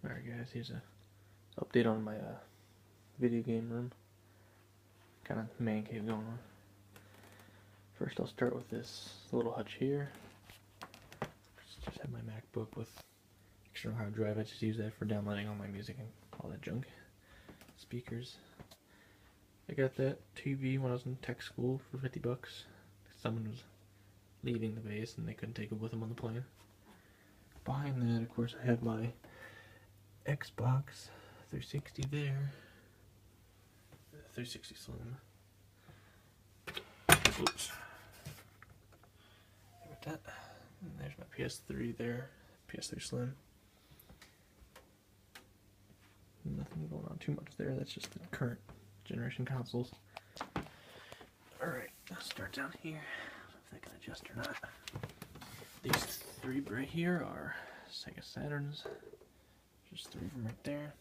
Alright guys, here's a update on my video game room. Kind of man cave going on. First I'll start with this little hutch here. Just have my MacBook with external hard drive. I just use that for downloading all my music and all that junk. Speakers. I got that TV when I was in tech school for 50 bucks. Someone was leaving the base and they couldn't take it with them on the plane. Behind that, of course, I have my Xbox 360 there. 360 Slim. Oops. Got that. And there's my PS3 there. PS3 Slim. Nothing going on too much there. That's just the current generation consoles. Alright, let's start down here. I don't know if they can adjust or not. These three right here are Sega Saturns. Just three of them right there.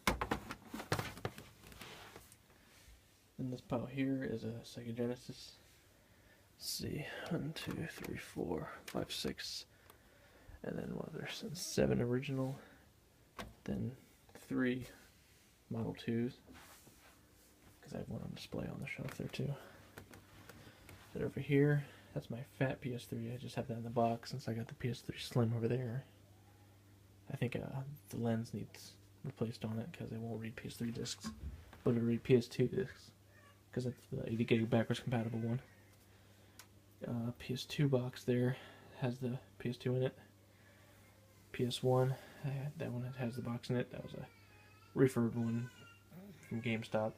Then this pile here is a Sega Genesis. Let's see, 1, 2, 3, 4, 5, 6, and then what? There's 7 original. Then 3 Model 2s, because I have one on display on the shelf there too. Then over here, that's my fat PS3. I just have that in the box since I got the PS3 Slim over there. I think the lens needs replaced on it because it won't read PS3 discs, but it'll read PS2 discs because it's the 80 gig backwards compatible one. PS2 box there has the PS2 in it. PS1, that one has the box in it. That was a refurbed one from GameStop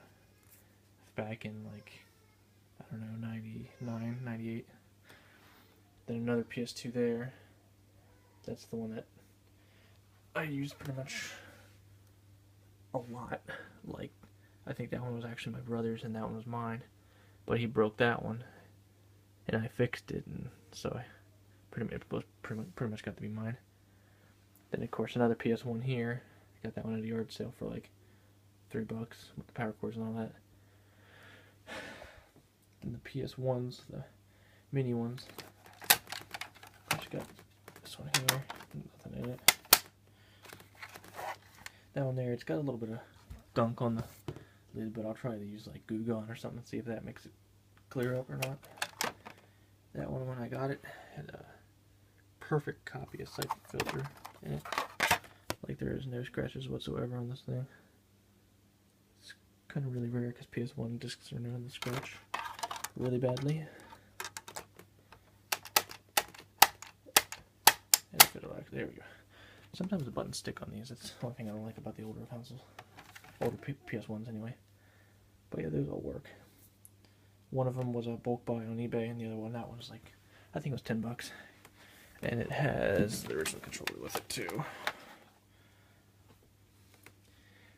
back in, like, I don't know, 99, 98. Then another PS2 there. That's the one that I used pretty much a lot. Like, I think that one was actually my brother's and that one was mine, but he broke that one and I fixed it, and so I pretty much got to be mine. Then of course another PS1 here. I got that one at a yard sale for like $3 with the power cords and all that. Then the PS1s, the mini ones. I just got this one here, nothing in it. That one there, it's got a little bit of gunk on the lid, but I'll try to use like Goo Gone or something and see if that makes it clear up or not. That one, when I got it, had a perfect copy of Siphon Filter in it. Like, there is no scratches whatsoever on this thing. It's kind of really rare because PS1 discs are known to scratch really badly. And if it'll actually, there we go. Sometimes the buttons stick on these. That's the only thing I don't like about the older consoles. Older PS1s anyway. But yeah, those all work. One of them was a bulk buy on eBay, and the other one, that one was like, I think it was $10. And it has the original controller with it too.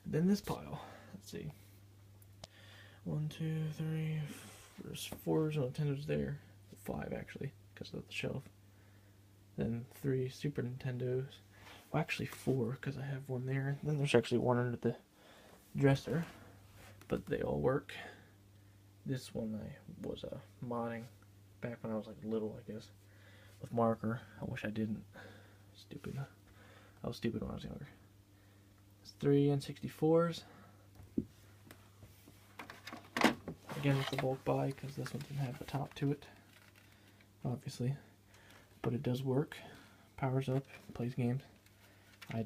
Then this pile, let's see. 1, 2, 3, there's 4 original Nintendos there. 5 actually, because of the shelf. Then 3 Super Nintendos. Well, actually 4, because I have one there. Then there's actually one under the dresser, but they all work. This one I was modding back when I was like little, I guess, with marker. I wish I didn't. Stupid. I was stupid when I was younger. It's 3 N64s. Again with the bulk buy, because this one didn't have a top to it, obviously, but it does work. Powers up, plays games. I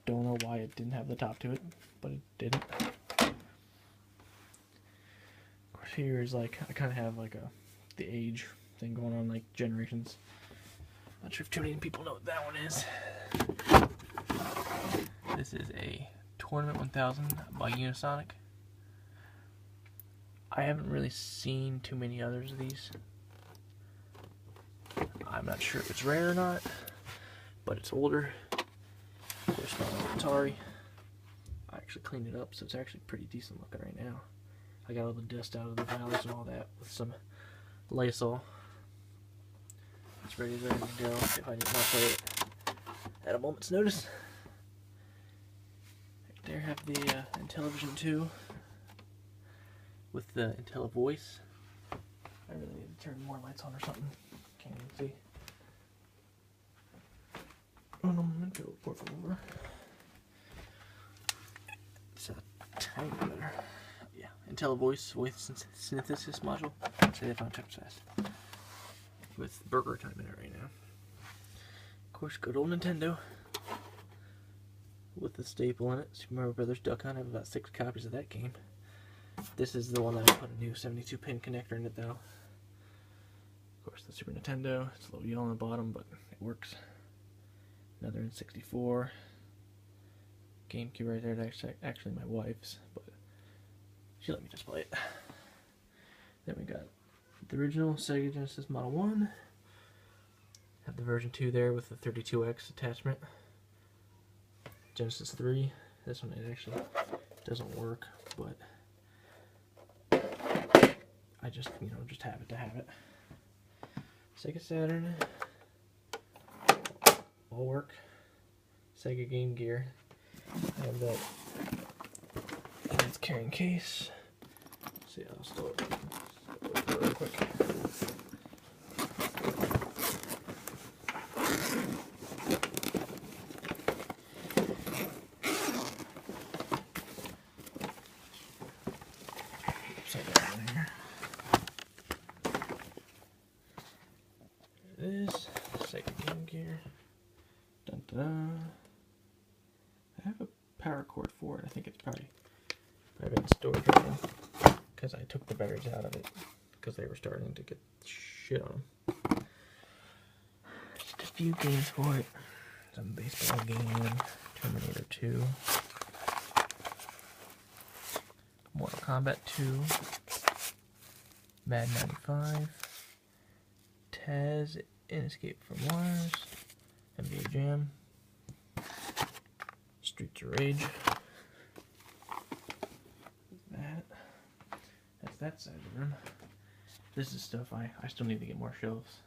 don't know why it didn't have the top to it, but it didn't. Of course, here is like, I kind of have like the age thing going on, like generations. Not sure if too many people know what that one is. This is a Tournament 1000 by Unisonic. I haven't really seen too many others of these. I'm not sure if it's rare or not, but it's older. Of course, not like Atari. I actually cleaned it up, so it's actually pretty decent looking right now. I got all the dust out of the valves and all that with some Lysol. It's ready to go if I need to play it at a moment's notice. Right there, have the Intellivision 2 with the IntelliVoice. I really need to turn more lights on or something. Can't even see. Un momento, por favor. IntelliVoice voice synthesis module. Say that 5 times fast. With burger time in it right now. Of course, good old Nintendo. With the staple in it. Super Mario Brothers Duck Hunt. I have about 6 copies of that game. This is the one that I put a new 72-pin connector in it, though. Of course, the Super Nintendo. It's a little yellow on the bottom, but it works. Another N64. GameCube right there. That's actually my wife's, but she let me just play it. Then we got the original Sega Genesis Model 1. Have the version 2 there with the 32X attachment. Genesis 3. This one, it actually doesn't work, but I just, just have it to have it. Sega Saturn. All work. Sega Game Gear. I have that in its carrying case. Let's see, I'll still open it real quick. Upside down in here. This Sega Game Gear. Dun -dun -dun. I have a power cord for it. I think it's probably in storage right now because I took the batteries out of it because they were starting to get shit on them. Just a few games for it. Some baseball game, Terminator 2, Mortal Kombat 2, Mad 95, Taz in Escape from Mars, NBA Jam, Streets of Rage. That's that side of the room. This is stuff I still need to get more shelves.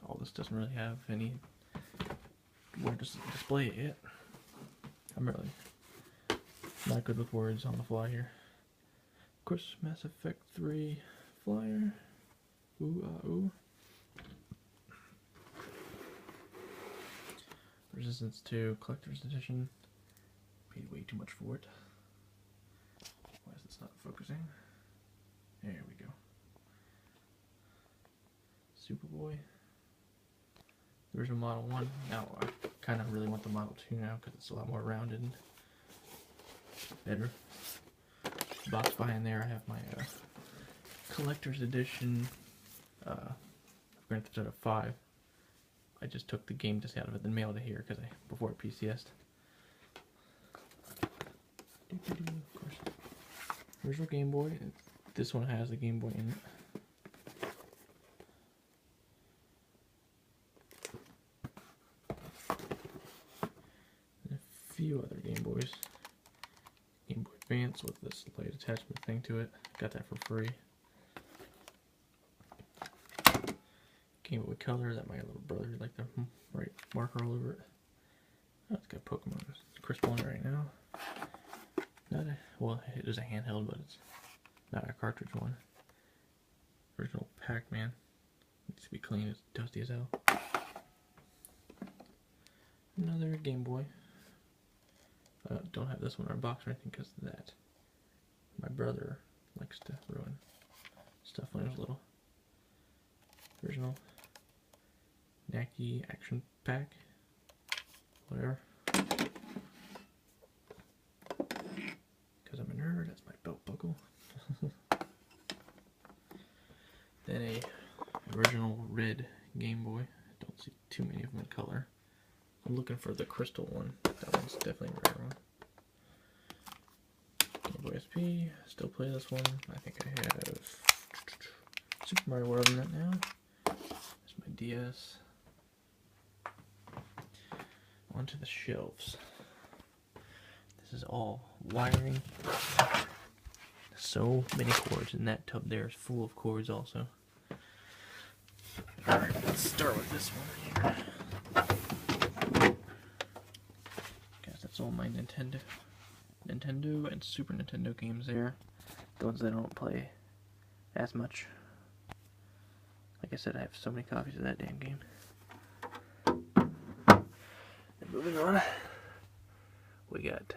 All this doesn't really have any where to display it yet. I'm really not good with words on the fly here. Of course, Mass Effect 3 flyer. Ooh ah ooh. Resistance 2 Collector's Edition. Paid way too much for it. Why is this not focusing? There we go. Superboy. The original Model 1. Now I kind of really want the Model 2 now because it's a lot more rounded and better. Box behind there I have my Collector's Edition Grand Theft Auto 5. I just took the game disc out of it and mailed it here because before it PCS'd. Of course. Original Game Boy. This one has the Game Boy in it. And a few other Game Boys. Game Boy Advance with this light attachment thing to it. Got that for free. Game Boy Color that my little brother like the right marker all over it. Oh, it's got Pokemon Crystal on it right now. Well, it is a handheld, but it's not a cartridge one. Original Pac-Man. Needs to be clean. It's dusty as hell. Another Game Boy. Don't have this one in our box or anything because of that. My brother likes to ruin stuff when it's little. Original Naki Action Pack. Whatever. Because I'm a nerd, that's my belt buckle. Then a original red Game Boy. Don't see too many of them in color. I'm looking for the crystal one. That one's definitely a rare one. Game Boy SP. Still play this one. I think I have Super Mario World in it now. There's my DS. Onto the shelves. This is all wiring. So many cords, and that tub there is full of cords also. Alright, let's start with this one here. Guys, that's all my Nintendo and Super Nintendo games there. The ones that I don't play as much. Like I said, I have so many copies of that damn game. And moving on, we got...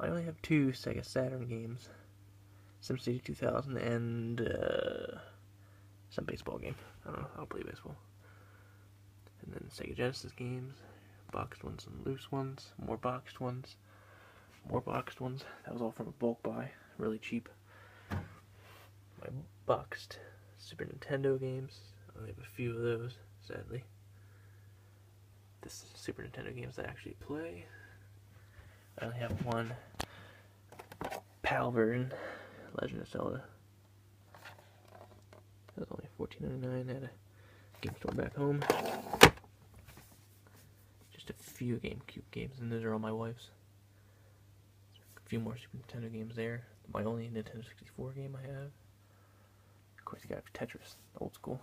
I only have 2 Sega Saturn games. SimCity 2000, and some baseball game. I don't know, I don't play baseball. And then Sega Genesis games, boxed ones and loose ones, more boxed ones, more boxed ones. That was all from a bulk buy, really cheap. My boxed Super Nintendo games, I only have a few of those, sadly. This is Super Nintendo games I actually play. I only have one PAL version, Legend of Zelda. That was only $14.99 at a game store back home. Just a few GameCube games, and those are all my wife's. A few more Super Nintendo games there. My only Nintendo 64 game I have. Of course, you got Tetris, old school.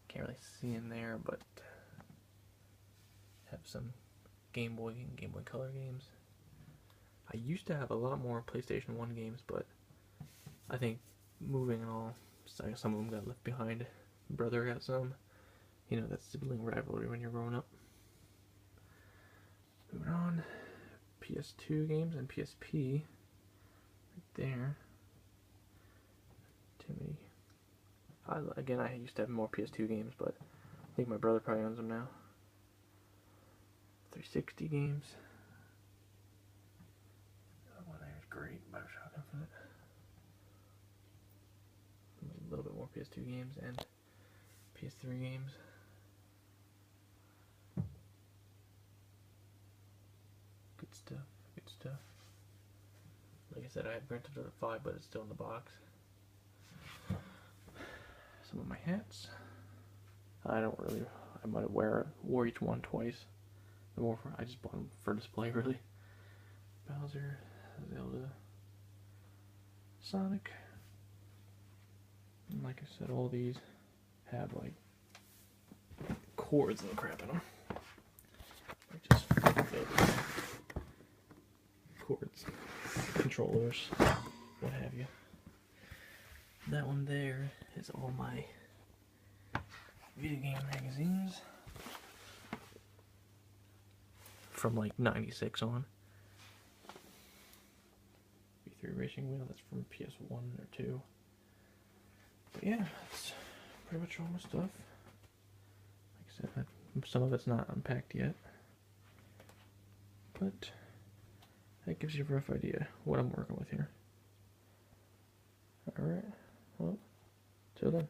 Can't really see in there, but have some Game Boy and Game Boy Color games. I used to have a lot more PlayStation 1 games, but I think moving and all, some of them got left behind. Brother got some. You know, that sibling rivalry when you're growing up. Moving on. PS2 games and PSP. Right there. Too many. Again, I used to have more PS2 games, but I think my brother probably owns them now. 360 games. That one there is great. Bioshock Infinite. A little bit more PS2 games and PS3 games. Good stuff. Good stuff. Like I said, I have Grand Theft Auto 5, but it's still in the box. Some of my hats. I might have wore each one twice. I just bought them for display, really. Bowser, Zelda, Sonic. And like I said, all these have like cords and crap in them. Or just cords, controllers, what have you. That one there is all my video game magazines from like 96 on. V3 Racing Wheel, that's from PS1 or 2. But yeah, that's pretty much all my stuff. Like I said, some of it's not unpacked yet. But that gives you a rough idea what I'm working with here. Alright, well, till then.